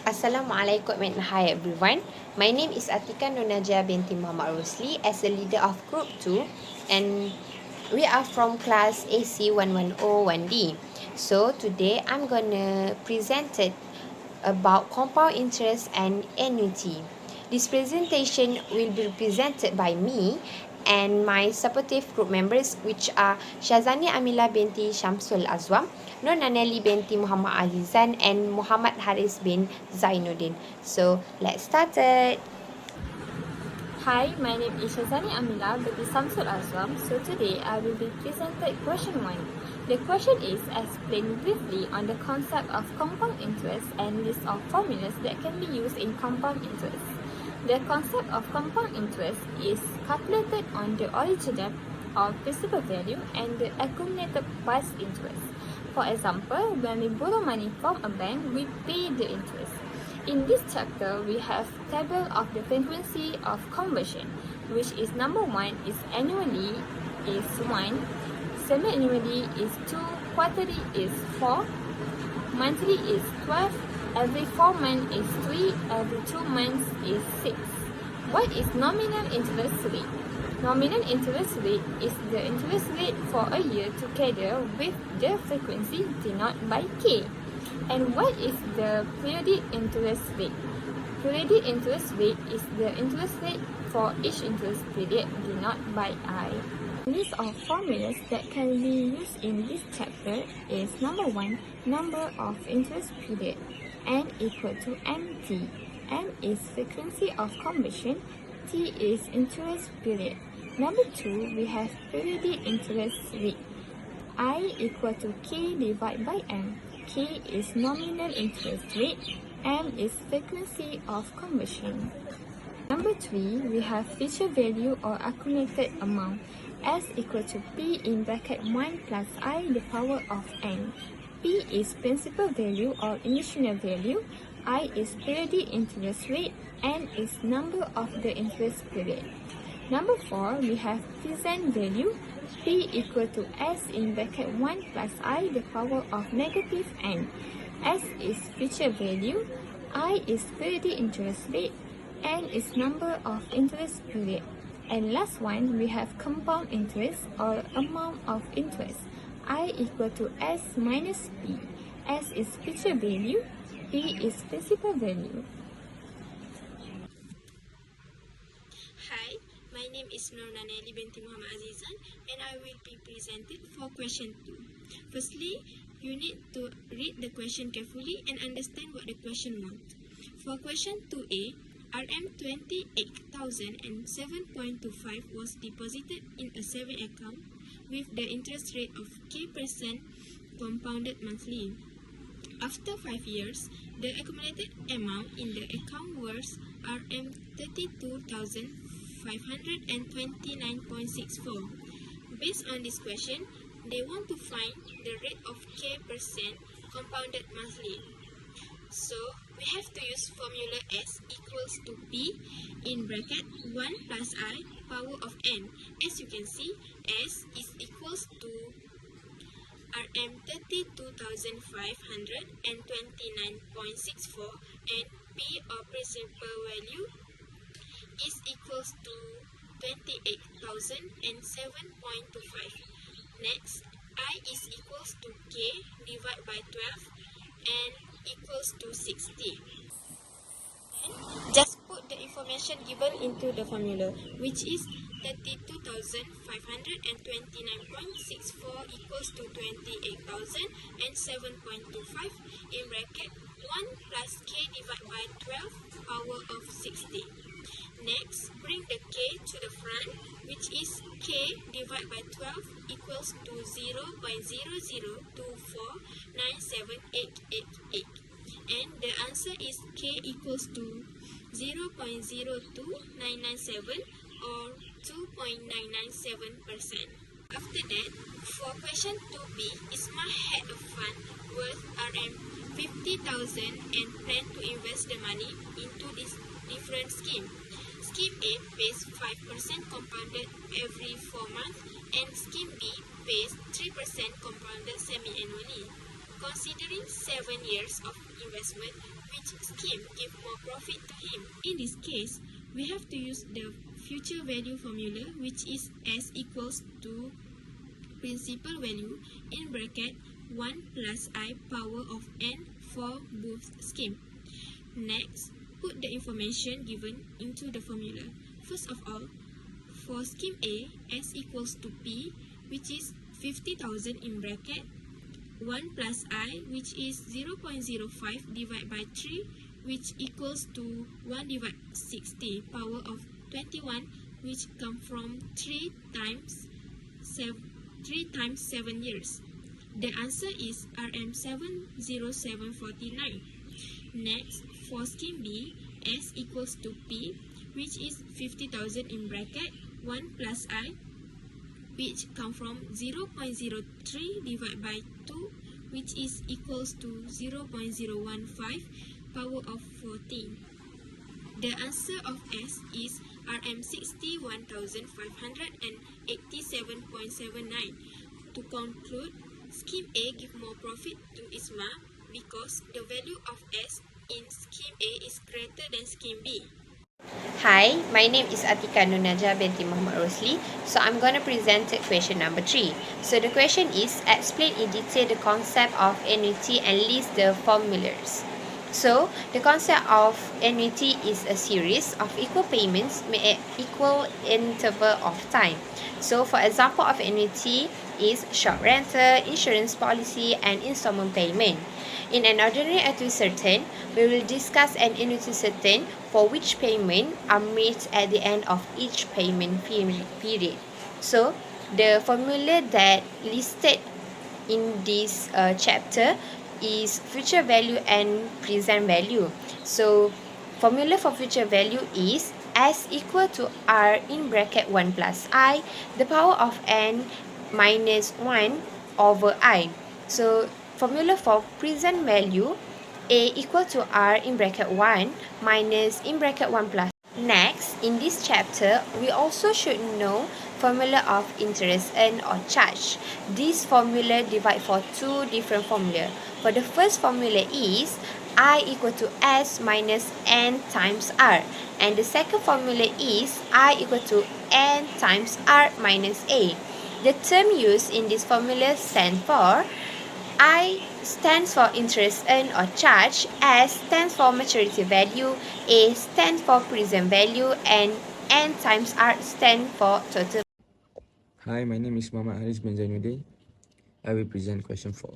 Assalamualaikum and hi everyone. My name is Atika Nunajia binti Muhammad Rosli as the leader of Group 2 and we are from class AC 1101D. So today I'm gonna present it about compound interest and annuity. This presentation will be presented by me and my supportive group members which are Shazani Amila binti Shamsul Azwam, Nur Naneli binti Muhammad Azizan and Muhammad Haris bin Zainuddin. So let's start it. Hi, my name is Shazani Amila binti Shamsul Azwam. So today I will be presented question 1. The question is explain briefly on the concept of compound interest and list of formulas that can be used in compound interest. The concept of compound interest is calculated on the original of principal value and the accumulated past interest. For example, when we borrow money from a bank, we pay the interest. In this chapter, we have table of the frequency of conversion, which is number 1 is annually is 1, semi-annually is 2, quarterly is 4, monthly is 12, every 4 months is 3, every 2 months is 6. What is nominal interest rate? Nominal interest rate is the interest rate for a year together with the frequency denoted by K. And what is the periodic interest rate? Periodic interest rate is the interest rate for each interest period denoted by I. List of formulas that can be used in this chapter is number 1, number of interest period, N equal to MT. M is frequency of conversion, T is interest period. Number 2, we have periodic interest rate, I equal to K divided by M. K is nominal interest rate, M is frequency of conversion. Number 3, we have future value or accumulated amount, S equal to P in bracket 1 plus I the power of N. P is principal value or initial value, I is periodic interest rate, N is number of the interest period. Number 4, we have present value, P equal to S in bracket 1 plus I the power of negative N. S is future value, I is periodic interest rate, N is number of interest period. And last one, we have compound interest or amount of interest, I equal to S minus P. S is future value, P is principal value. Hi, my name is Nur Naneli binti Muhammad Azizan and I will be presented for question 2. Firstly, you need to read the question carefully and understand what the question wants. For question 2A, RM28,007.25 was deposited in a saving account with the interest rate of K% compounded monthly. After 5 years, the accumulated amount in the account was RM32,529.64. Based on this question, they want to find the rate of K% compounded monthly. So, we have to use formula S equals to P in bracket 1 plus I power of N. As you can see, S is equals to RM32,529.64 and P or principal value is equals to 28,007.25. Next, I is equals to K divided by 12 and equals to 60. Then just put the information given into the formula, which is 32,529.64 equals to 28,007.25 in bracket 1 plus K divided by 12 power of 60. Next, bring the K to the front, which is K divided by 12 equals to 0.0024978888. And the answer is K equals to 0.02997 or 2.997%. After that, for question 2B, Isma had a fund worth RM50,000 and planned to invest the money into this different scheme. Scheme A pays 5% compounded every 4 months and Scheme B pays 3% compounded semi-annually. Considering 7 years of investment, which scheme gave more profit to him? In this case, we have to use the future value formula, which is S equals to principal value in bracket 1 plus I power of n for both scheme. Next, put the information given into the formula. First of all, for scheme A, S equals to P, which is 50,000 in bracket 1 plus I, which is 0.05 divided by 3, which equals to 1 divided 60 power of 21, which come from 3 times 7 years. The answer is RM70749. Next, for scheme B, S equals to P, which is 50,000 in bracket 1 plus I, which come from 0.03 divided by 2, which is equals to 0.015 power of 14. The answer of S is RM61,587.79. To conclude, scheme A give more profit to ISMA because the value of S in scheme A is greater than scheme B. Hi, my name is Atika Nunaja binti Muhammad Rosli. So I'm going to present question number 3. So the question is, explain in detail the concept of annuity and list the formulas. So the concept of annuity is a series of equal payments made at equal interval of time. So for example of annuity is short rental, insurance policy and installment payment. In an ordinary annuity certain, we will discuss an annuity certain for which payment are made at the end of each payment period. So the formula that listed in this chapter is future value and present value. So formula for future value is S equal to R in bracket 1 plus I, the power of n minus 1 over I. So formula for present value, A equal to R in bracket 1 minus in bracket 1 plus. Next, in this chapter, we also should know formula of interest earned or charge. This formula divide for two different formula. For the first formula is I equal to S minus N times R. And the second formula is I equal to N times R minus A. The term used in this formula stand for I stands for interest earned or charge, S stands for maturity value, A stands for present value, and N times R stand for total. Hi, my name is Muhammad Haris bin Zainuddin. I will present question 4.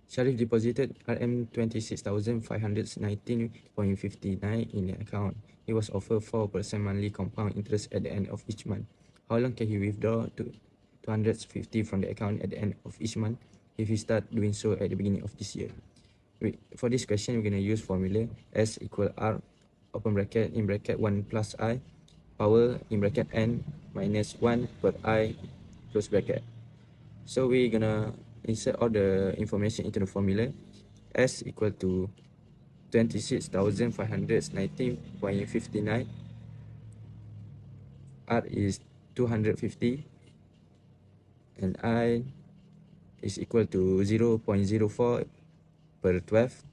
Sharif deposited RM26,519.59 in the account. He was offered 4% monthly compound interest at the end of each month. How long can he withdraw to 250 from the account at the end of each month if he start doing so at the beginning of this year? For this question, we're going to use formula S equal R open bracket in bracket 1 plus I power in bracket n minus 1 per I close bracket. So we're gonna insert all the information into the formula. S equal to 26,519.59. R is 250 and I is equal to 0.04 per 12,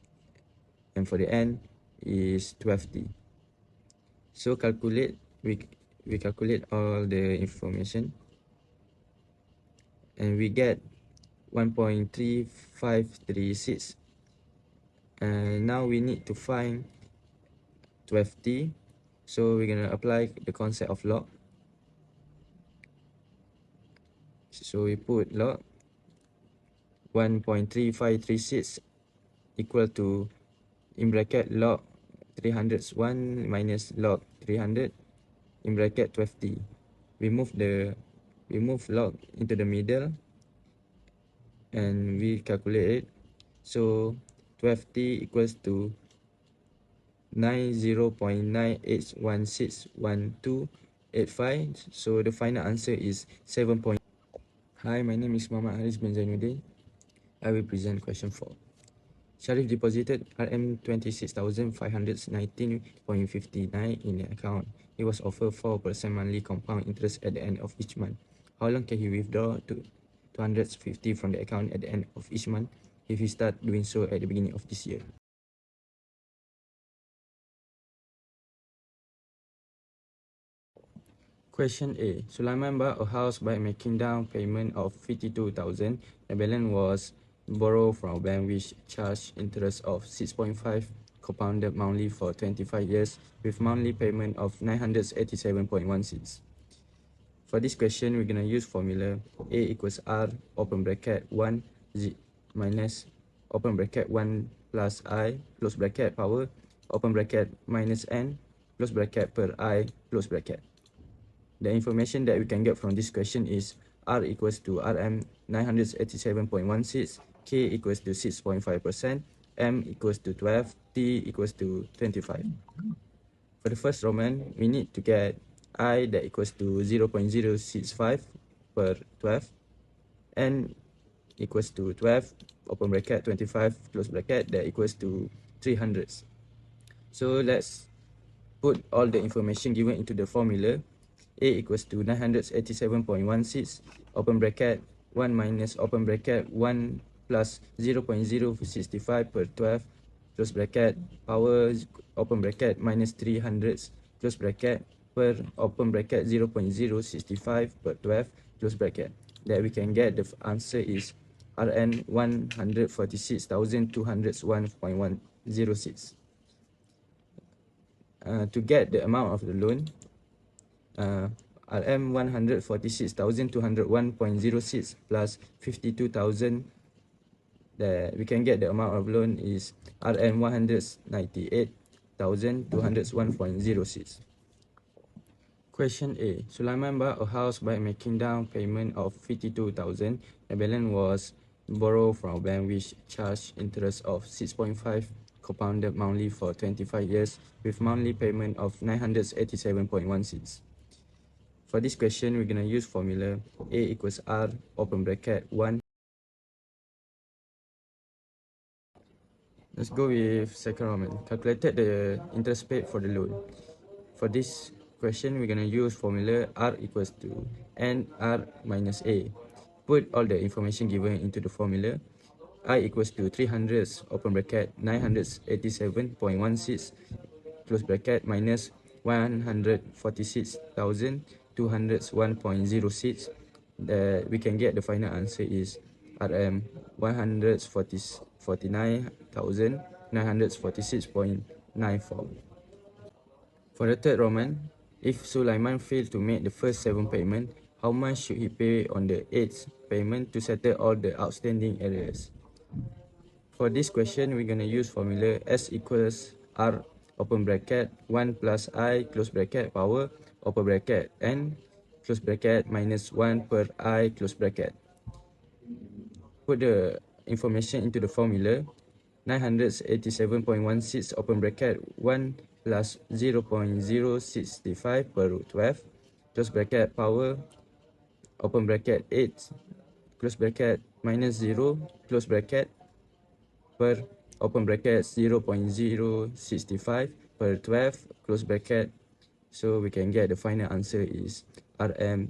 and for the N is 12T. So we calculate all the information and we get 1.3536. And now we need to find 12T. So we're gonna apply the concept of log. So we put log 1.3536 equal to in bracket log 301 minus log 300 in bracket 12T. We move log into the middle and we calculate it. So 12T equals to 90.98161285. So the final answer is 7. Hi, my name is Muhammad Haris bin Zainuddin. I will present question 4. Sharif deposited RM26,519.59 in the account. He was offered 4% monthly compound interest at the end of each month. How long can he withdraw to 250 from the account at the end of each month if he start doing so at the beginning of this year? Question A. Sulaiman bought a house by making down payment of 52,000. The balance was borrowed from a bank which charged interest of 6.5 compounded monthly for 25 years with monthly payment of 987.16. For this question, we're going to use formula A equals R, open bracket 1 z minus open bracket 1 plus I, close bracket power, open bracket minus N, close bracket per I, close bracket. The information that we can get from this question is R equals to RM 987.16, K equals to 6.5%, M equals to 12, T equals to 25. For the first Roman, we need to get I that equals to 0.065 per 12, N equals to 12, open bracket 25, close bracket, that equals to 300. So let's put all the information given into the formula. A equals to 987.16, open bracket 1 minus open bracket 1 plus 0.065 per 12, close bracket, power open bracket minus 300, close bracket, per open bracket 0.065 per 12, close bracket. That we can get the answer is Rn 146,201.106. To get the amount of the loan, RM 146,201.06 plus 52,000, that we can get the amount of loan is RM 198,201.06. Question A. Sulaiman bought a house by making down payment of 52,000. The balance was borrowed from a bank which charged interest of 6.5 compounded monthly for 25 years with monthly payment of 987.16. For this question, we're going to use formula A equals R, open bracket 1. Let's go with second Roman. Calculated the interest paid for the loan. For this question, we're going to use formula R equals to NR minus A. Put all the information given into the formula. I equals to 300, open bracket, 987.16, close bracket, minus 146,201.06. We can get the final answer is RM 149,946.94. For the third Roman, if Sulaiman failed to make the first 7 payment, how much should he pay on the 8th payment to settle all the outstanding arrears? For this question, we're going to use formula S equals R, open bracket, 1 plus I, close bracket, power, open bracket, N, close bracket, minus 1 per I, close bracket. Put the information into the formula. 987.16, open bracket, 1 plus 0.065 per root 12, close bracket, power, open bracket, 8, close bracket, minus 0, close bracket, per open bracket 0.065 per 12, close bracket. So we can get the final answer is RM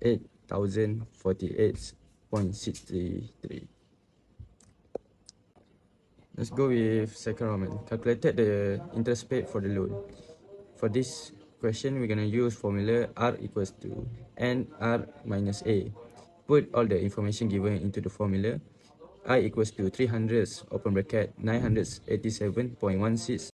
8,048.63. Let's go with second Roman. Calculated the interest paid for the loan. For this question, we're going to use formula R equals to NR minus A. Put all the information given into the formula. I equals to 300, open bracket, 987.16,